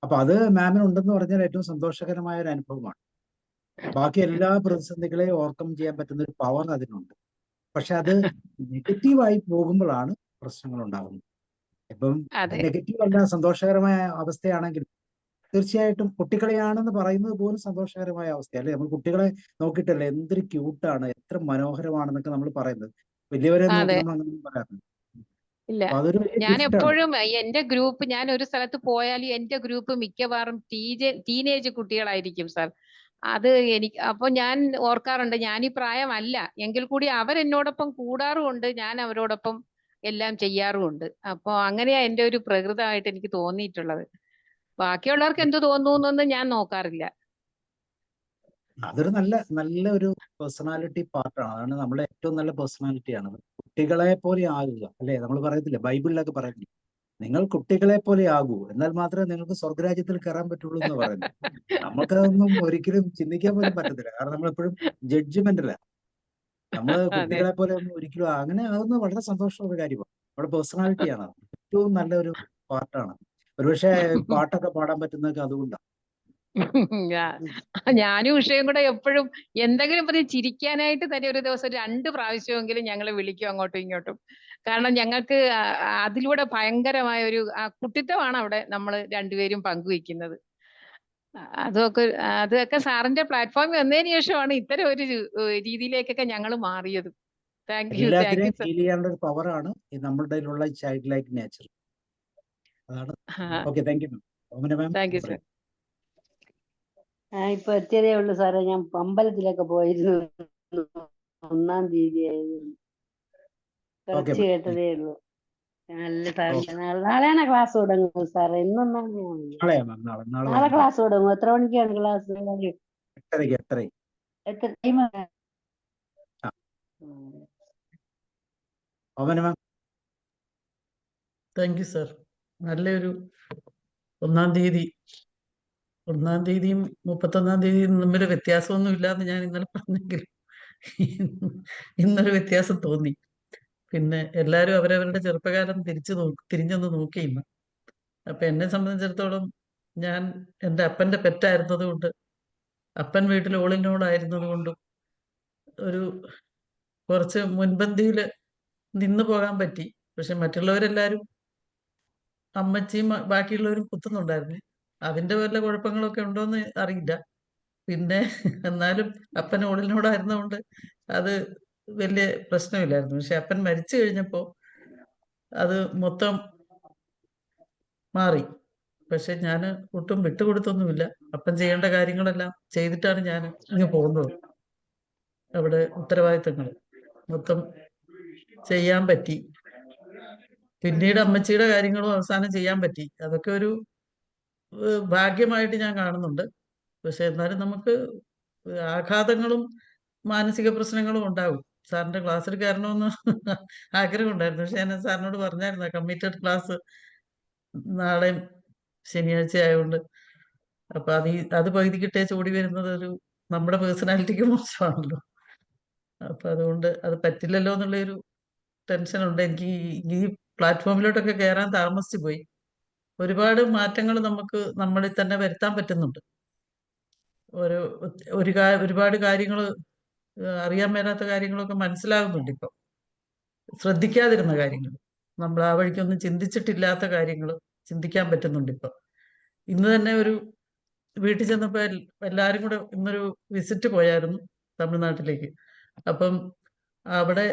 അപ്പൊ അത് മാമിന് ഉണ്ടെന്ന് പറഞ്ഞാൽ ഏറ്റവും സന്തോഷകരമായ ഒരു അനുഭവമാണ്. ബാക്കി എല്ലാ പ്രതിസന്ധികളെയും ഓവർകം ചെയ്യാൻ പറ്റുന്ന ഒരു പവർ അതിനുണ്ട്. പക്ഷെ അത് നെഗറ്റീവായി പോകുമ്പോഴാണ് പ്രശ്നങ്ങൾ ഉണ്ടാകുന്നത്. ഇപ്പം നെഗറ്റീവ് അല്ല, സന്തോഷകരമായ അവസ്ഥയാണെങ്കിൽ തീർച്ചയായിട്ടും കുട്ടികളെയാണെന്ന് പറയുന്നത് പോലും സന്തോഷകരമായ അവസ്ഥ അല്ലേ? നമ്മൾ കുട്ടികളെ നോക്കിയിട്ടല്ലേ എന്തൊരു ക്യൂട്ടാണ്, എത്ര മനോഹരമാണെന്നൊക്കെ നമ്മൾ പറയുന്നത്. വലിയവരെ നോക്കി അതെ. നമ്മൾ അങ്ങനെയൊന്നും പറയാറില്ല. ഇല്ല. അപ്പൊ അതൊരു വലിയ ഞാൻ ഗിഫ്റ്റാണ്. എപ്പോഴും എന്റെ ഗ്രൂപ്പ്, ഞാൻ ഒരു സ്ഥലത്ത് പോയാലും എന്റെ ഗ്രൂപ്പ് മിക്കവാറും ടീനേജ് കുട്ടികളായിരിക്കും സാർ. അത് എനിക്ക് അപ്പൊ ഞാൻ ഓർക്കാറുണ്ട്, ഞാൻ ഈ പ്രായമല്ല എങ്കിൽ കൂടി അവരെന്നോടൊപ്പം കൂടാറുമുണ്ട്, ഞാൻ അവരോടൊപ്പം എല്ലാം ചെയ്യാറുമുണ്ട്. അപ്പൊ അങ്ങനെയാ എന്റെ ഒരു പ്രകൃതമായിട്ട് എനിക്ക് തോന്നിയിട്ടുള്ളത്. ബാക്കിയുള്ളവർക്ക് എന്ത് തോന്നുന്നൊന്നും ഞാൻ നോക്കാറില്ല. അതൊരു നല്ല ഒരു പേഴ്സണാലിറ്റി പാർട്ടാണ്. അതാണ് നമ്മുടെ ഏറ്റവും നല്ല പേഴ്സണാലിറ്റിയാണ്. കുട്ടികളെ പോലെ ആകുക അല്ലെ? നമ്മൾ പറയത്തില്ലേ, ബൈബിളിലൊക്കെ പറയുന്നില്ല, നിങ്ങൾ കുട്ടികളെ പോലെ ആകൂ, എന്നാൽ മാത്രമേ നിങ്ങൾക്ക് സ്വർഗരാജ്യത്തിൽ കയറാൻ പറ്റുള്ളൂ എന്ന് പറയുന്നത്. നമുക്കതൊന്നും ഒരിക്കലും ചിന്തിക്കാൻ പോലും പറ്റത്തില്ല. കാരണം നമ്മളെപ്പോഴും ജഡ്ജ്മെന്റില്ല. നമ്മള് അതെ. കുട്ടികളെ പോലെ ഒന്നും ഒരിക്കലും അങ്ങനെ ആകുന്നത് വളരെ സന്തോഷമുള്ള കാര്യമാണ്. നമ്മുടെ പേഴ്സണാലിറ്റിയാണ് അത്. ഏറ്റവും നല്ലൊരു പാർട്ടാണ്. ഒരുപക്ഷെ പാട്ടൊക്കെ പാടാൻ പറ്റുന്നതൊക്കെ അതുകൊണ്ടാണ്. ഞാനും ഉഷയും കൂടെ എപ്പോഴും എന്തെങ്കിലും പറഞ്ഞ് ചിരിക്കാനായിട്ട് തന്നെ ഒരു ദിവസം 2 പ്രാവശ്യമെങ്കിലും ഞങ്ങളെ വിളിക്കും അങ്ങോട്ടും ഇങ്ങോട്ടും. കാരണം ഞങ്ങൾക്ക് അതിലൂടെ ഭയങ്കരമായ ഒരു കുട്ടിത്തമാണ് അവിടെ നമ്മൾ രണ്ടുപേരും പങ്കുവെക്കുന്നത്. അതൊക്കെ സാറിന്റെ പ്ലാറ്റ്ഫോമിൽ വന്നതിന് ശേഷമാണ് ഇത്തരം ഒരു രീതിയിലേക്കൊക്കെ ഞങ്ങൾ മാറിയത്. താങ്ക് യു എല്ലാത്തിനെയും സർ. ഫീൽ ചെയ്യാനുള്ള ഒരു പവറാണ് ഈ നമ്മളുടെ ഉള്ള ചൈൽഡ് ലൈക്ക് നേച്ചർ. അതാണ്. Okay, thank you ma'am. Omana ma'am thank you sir. പറയും. ഇപ്പൊ എത്തിയതേ ഉള്ളൂ സാറേ. ഞാൻ അമ്പലത്തിലൊക്കെ പോയിരുന്നു. 1-ാം തീയതി ആയിരുന്നു. ഓക്കെ കുറച്ച് മാം. കേട്ടതേ ഉള്ളൂ. നല്ല സാർ. ഓക്കെ. നാളെയാണ് ക്ലാസ് തുടങ്ങുന്നത് സാറേ? ഇന്നൊന്നാണ്. നാളെയാ മാം, നാളെ നാളെ വൈകുന്നേരം ക്ലാസ് തുടങ്ങും. എത്ര മണിക്കാണ് ക്ലാസ്? 8:30. എത്ര ടൈം? ആ, Omana ma'am. Thank you sir. നല്ലൊരു 1-ാം തീയതി 1-ാം തീയതിയും 31-ാം തീയതിയും തമ്മിൽ വ്യത്യാസമൊന്നും ഇല്ലാന്ന് ഞാൻ ഇന്നലെ പറഞ്ഞെങ്കിലും ഇന്നൊരു വ്യത്യാസം തോന്നി. പിന്നെ എല്ലാവരും അവരവരുടെ ചെറുപ്പകാലം തിരിഞ്ഞൊന്ന് നോക്കി ഇന്ന്. അപ്പൊ എന്നെ സംബന്ധിച്ചിടത്തോളം ഞാൻ എൻ്റെ അപ്പൻ്റെ പെറ്റായിരുന്നത് കൊണ്ട്, അപ്പൻ വീട്ടിൽ ഓളിനോടായിരുന്നത് കൊണ്ടും ഒരു കുറച്ച് മുൻപന്തിയിൽ നിന്ന് പോകാൻ പറ്റി. പക്ഷെ മറ്റുള്ളവരെല്ലാവരും, അമ്മച്ചിയും ബാക്കിയുള്ളവരും കുത്തുന്നുണ്ടായിരുന്നു. അതിന്റെ വല്ല കുഴപ്പങ്ങളൊക്കെ ഉണ്ടോന്ന് അറിയില്ല. പിന്നെ എന്നാലും അപ്പൻ ഓളിനോടായിരുന്നതുകൊണ്ട് അത് വലിയ പ്രശ്നമില്ലായിരുന്നു. പക്ഷെ അപ്പൻ മരിച്ചു കഴിഞ്ഞപ്പോൾ അത് മൊത്തം മാറി. പക്ഷെ ഞാൻ ഒട്ടും വിട്ടുകൊടുത്തൊന്നുമില്ല. അപ്പൻ ചെയ്യേണ്ട കാര്യങ്ങളെല്ലാം ചെയ്തിട്ടാണ് ഞാൻ ഇങ്ങ് പോകുന്നത്. അവിടെ ഉത്തരവാദിത്തങ്ങൾ മൊത്തം ചെയ്യാൻ പറ്റി. പിന്നീട് അമ്മച്ചിയുടെ കാര്യങ്ങളും അവസാനം ചെയ്യാൻ പറ്റി. അതൊക്കെ ഒരു ഭാഗ്യമായിട്ട് ഞാൻ കാണുന്നുണ്ട്. പക്ഷെ എന്നാലും നമുക്ക് ആഘാതങ്ങളും മാനസിക പ്രശ്നങ്ങളും ഉണ്ടാവും. സാറിന്റെ ക്ലാസ്സിൽ കയറണമെന്ന് ആഗ്രഹം ഉണ്ടായിരുന്നു. പക്ഷെ ഞാൻ സാറിനോട് പറഞ്ഞായിരുന്നു, കമ്മിറ്റഡ് ക്ലാസ് നാളെയും ശനിയാഴ്ച ആയതുകൊണ്ട്. അപ്പൊ അത് പകുതിക്കിട്ടേച്ച് ഓടി വരുന്നത് ഒരു നമ്മുടെ പേഴ്സണാലിറ്റിക്ക് മോശമാണല്ലോ. അപ്പൊ അതുകൊണ്ട് അത് പറ്റില്ലല്ലോ എന്നുള്ളൊരു ടെൻഷനുണ്ട് എനിക്ക്. ഈ പ്ലാറ്റ്ഫോമിലോട്ടൊക്കെ കയറാൻ താമസിച്ചു പോയി. ഒരുപാട് മാറ്റങ്ങൾ നമുക്ക് നമ്മളിൽ തന്നെ വരുത്താൻ പറ്റുന്നുണ്ട്. ഒരു ഒരുപാട് കാര്യങ്ങൾ, അറിയാൻ മേലാത്ത കാര്യങ്ങളൊക്കെ മനസ്സിലാകുന്നുണ്ട്. ഇപ്പം ശ്രദ്ധിക്കാതിരുന്ന കാര്യങ്ങൾ, നമ്മൾ ആ വഴിക്കൊന്നും ചിന്തിച്ചിട്ടില്ലാത്ത കാര്യങ്ങൾ ചിന്തിക്കാൻ പറ്റുന്നുണ്ട് ഇപ്പം. ഇന്ന് തന്നെ ഒരു വീട്ടിൽ ചെന്നപ്പോൾ എല്ലാവരും കൂടെ ഇന്നൊരു വിസിറ്റ് പോയായിരുന്നു തമിഴ്നാട്ടിലേക്ക്. അപ്പം അവിടെ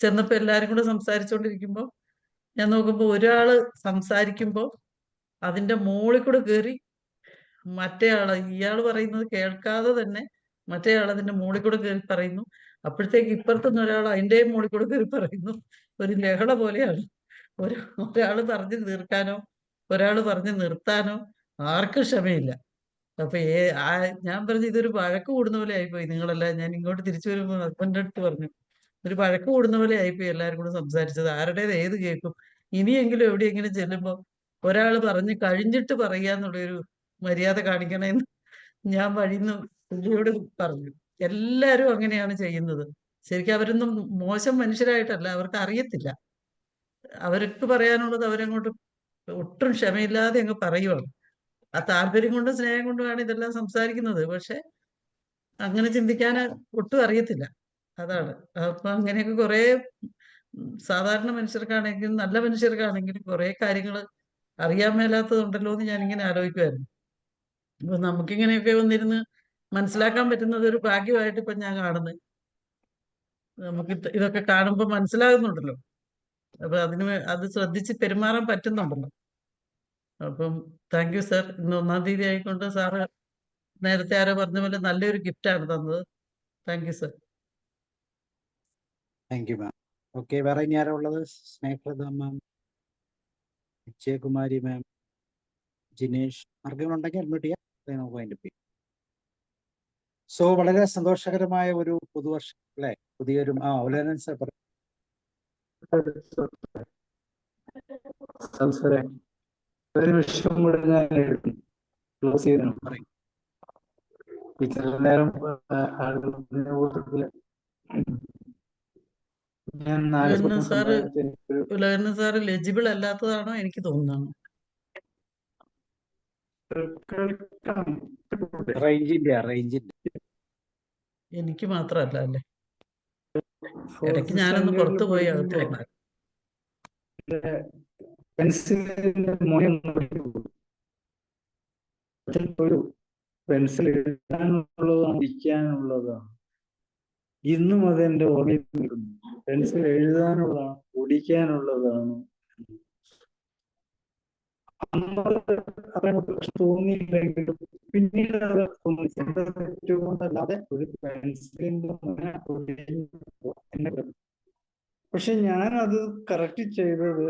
ചെന്നപ്പോൾ എല്ലാവരും കൂടെ സംസാരിച്ചുകൊണ്ടിരിക്കുമ്പോൾ ഞാൻ നോക്കുമ്പോൾ ഒരാള് സംസാരിക്കുമ്പോൾ അതിൻ്റെ മുകളിൽ കൂടെ കയറി മറ്റേയാള്, ഇയാള് പറയുന്നത് കേൾക്കാതെ തന്നെ മറ്റേയാൾ അതിന്റെ മുകളിൽ കൂടെ കയറി പറയുന്നു. അപ്പോഴത്തേക്ക് ഇപ്പുറത്തുനിന്ന് ഒരാൾ അതിൻ്റെയും മുകളിൽ കൂടെ കയറി പറയുന്നു. ഒരു ലഹള പോലെയാണ്. ഒരാള് പറഞ്ഞു തീർക്കാനോ ഒരാള് പറഞ്ഞു നിർത്താനോ ആർക്കും ക്ഷമയില്ല. അപ്പൊ ഞാൻ പറഞ്ഞു, ഇതൊരു വഴക്ക് കൂടുന്ന പോലെ ആയിപ്പോയി നിങ്ങളെല്ലാം. ഞാൻ ഇങ്ങോട്ട് തിരിച്ചു വരുമ്പോൾ ഹസ്ബൻഡിന്റെ അടുത്ത് പറഞ്ഞു, ഒരു വഴക്ക് കൂടുന്ന പോലെ ആയിപ്പോയി എല്ലാവരും കൂടെ സംസാരിച്ചത്. ആരുടേത് ഏത് കേൾക്കും? ഇനിയെങ്കിലും എവിടെയെങ്കിലും ചെല്ലുമ്പോൾ ഒരാൾ പറഞ്ഞു കഴിഞ്ഞിട്ട് പറയുക എന്നുള്ളൊരു മര്യാദ കാണിക്കണമെന്ന് ഞാൻ വഴിന്ന് പുള്ളിയോട് പറഞ്ഞു. എല്ലാവരും അങ്ങനെയാണ് ചെയ്യുന്നത്. ശരിക്കും അവരൊന്നും മോശം മനുഷ്യരായിട്ടല്ല, അവർക്ക് അറിയത്തില്ല. അവർക്ക് പറയാനുള്ളത് അവരങ്ങോട്ട് ഒട്ടും ക്ഷമയില്ലാതെ അങ്ങ് പറയുവാണ്. ആ താല്പര്യം കൊണ്ടും സ്നേഹം കൊണ്ടുമാണ് ഇതെല്ലാം സംസാരിക്കുന്നത്. പക്ഷെ അങ്ങനെ ചിന്തിക്കാൻ ഒട്ടും അറിയത്തില്ല. അതാണ്. അപ്പൊ അങ്ങനെയൊക്കെ കുറെ സാധാരണ മനുഷ്യർക്കാണെങ്കിലും നല്ല മനുഷ്യർക്കാണെങ്കിലും കുറെ കാര്യങ്ങൾ അറിയാൻ മേലാത്തതുണ്ടല്ലോ എന്ന് ഞാനിങ്ങനെ ആലോചിക്കുമായിരുന്നു. അപ്പൊ നമുക്കിങ്ങനെയൊക്കെ വന്നിരുന്ന് മനസ്സിലാക്കാൻ പറ്റുന്നത് ഒരു ഭാഗ്യമായിട്ട് ഇപ്പൊ ഞാൻ കാണുന്നത്. നമുക്ക് ഇതൊക്കെ കാണുമ്പോൾ മനസ്സിലാകുന്നുണ്ടല്ലോ. അപ്പൊ അത് ശ്രദ്ധിച്ച് പെരുമാറാൻ പറ്റുന്നുണ്ടല്ലോ. അപ്പം താങ്ക് യു സാർ. ഇന്ന് 1-ാം തീയതി ആയിക്കൊണ്ട് സാറ് നേരത്തെ ആരോ പറഞ്ഞ പോലെ നല്ലൊരു ഗിഫ്റ്റാണ് തന്നത്. Thank you sir. Thank you ma'am. Okay, വേറെ ഇനി ആരാ ഉള്ളത്? സ്നേഹപ്രദ മാം, വിജയകുമാരി മാം, ജിനേഷ്, ആർക്കെങ്കിലും ഉണ്ടെങ്കിൽ അഡ്മിറ്റ് ചെയ്യാം. നമുക്ക് അതിൻ്റെ പേര്. സോ വളരെ സന്തോഷകരമായ ഒരു പുതുവർഷം അല്ലേ? പുതിയൊരു ഉലയനൻ സാർ പറഞ്ഞു. ഒരു നിമിഷം കൂടെ ഞാൻ എടുക്കും, ക്ലോസ് ചെയ്യണം. ചില നേരം ആളുകൾ ഞാൻ ഉലയനൻ സാറ് ലെജിബിൾ അല്ലാത്തതാണോ എനിക്ക് തോന്നുന്നതാണ്. റേഞ്ചിന്റെ എനിക്ക് മാത്രമല്ല അല്ലേ. ഇടയ്ക്ക് ഞാനൊന്ന് പുറത്തു പോയി അകത്ത് വന്നാൽ പെൻസിലിന്റെ ഒരു പെൻസിൽ എഴുതാനുള്ളതാണ്, ഇരിക്കാനുള്ളതാണ്. ഇന്നും അത് എന്റെ ഓർമ്മയിൽ നിൽക്കുന്നു. പെൻസിൽ എഴുതാനുള്ളതാണ്, ഓടിക്കാനുള്ളതാണ്. തോന്നിയില്ലെങ്കിലും പിന്നീട് അത് എന്റെ തെറ്റുകൊണ്ടല്ലാതെ ഒരു പെൻസിലിന്റെ പക്ഷെ ഞാനത് കറക്റ്റ് ചെയ്തത്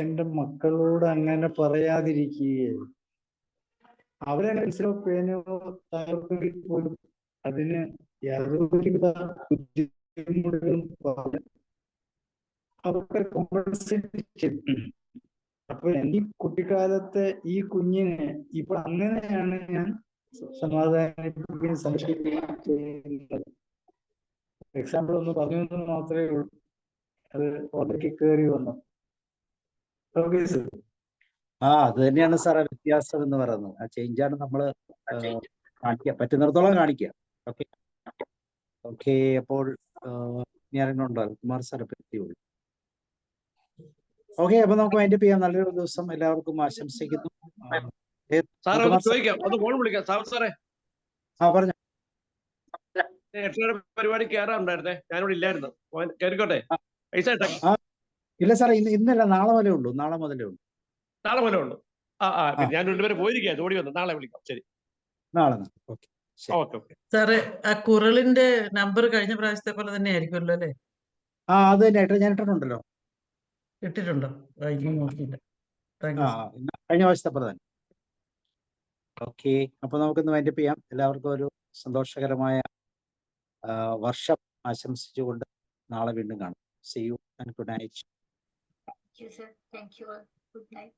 എന്റെ മക്കളോട് അങ്ങനെ പറയാതിരിക്കുകയായിരുന്നു. അവരെ പെൻസിലോ പേനോ പോലും അതിന് യാതൊരുവിധ ബുദ്ധിമുട്ടുകളും അവർക്ക് കോമ്പൻസേറ്റ് ചെയ്യും. അപ്പൊ ഈ കുട്ടിക്കാലത്തെ ഈ കുഞ്ഞിനെ ഇപ്പൊ അങ്ങനെയാണ് ഞാൻ സമാധാനിപ്പിക്കുകയും സംരക്ഷിക്കുകയും ചെയ്യുന്നത്. എക്സാമ്പിൾ ഒന്ന് പറഞ്ഞു എന്ന് മാത്രമേ ഉള്ളൂ. അത് ഓർമ്മയ്ക്ക് കയറി വന്നു. അത് തന്നെയാണ് സാറേ വ്യത്യാസം എന്ന് പറയുന്നത്. ആ ചേഞ്ചാണ് നമ്മൾ കാണിക്കുക, പറ്റുന്നിടത്തോളം കാണിക്കുക. Okay okay. അപ്പോൾ ഞാനുണ്ടോ കുമാർ സാറെ പറ്റിയുള്ളൂ. ഓക്കെ, അപ്പൊ നമുക്ക് വൈൻഡപ്പ് ചെയ്യാം. നല്ലൊരു ദിവസം എല്ലാവർക്കും ആശംസിക്കുന്നു. പറഞ്ഞു പരിപാടി കയറാറുണ്ടായിരുന്നേ, ഞാനിവിടെ ഇല്ലായിരുന്നു. കയറിക്കോട്ടെ? ഇല്ല സാറേ, ഇന്നല്ല, നാളെ മുതലേ ഉള്ളൂ. നാളെ മുതലേ ഉള്ളൂ. ഞാൻ രണ്ടുപേരും പോയിരിക്കുക, ജോലി വന്നു. നാളെ വിളിക്കാം. ശരി, നാളെ. ഓക്കെ. സാറേ, ആ കുരളിന്റെ നമ്പർ കഴിഞ്ഞ പ്രാവശ്യത്തെ പോലെ തന്നെ ആയിരിക്കുമല്ലോ അല്ലേ? അത് തന്നെ ഞാൻ ഇട്ടിട്ടുണ്ടല്ലോ. ഇട്ടിട്ടുണ്ടോ? നോക്കിയില്ല. കഴിഞ്ഞ പ്രാവശ്യത്തെ പോലെ തന്നെ. ഓക്കെ, അപ്പൊ നമുക്കൊന്ന് വൈൻഡപ്പ് ചെയ്യാം. എല്ലാവർക്കും ഒരു സന്തോഷകരമായ വർഷം ആശംസിച്ചുകൊണ്ട് നാളെ വീണ്ടും കാണാം. See you and good night. Thank you, sir. Thank you all. Good night.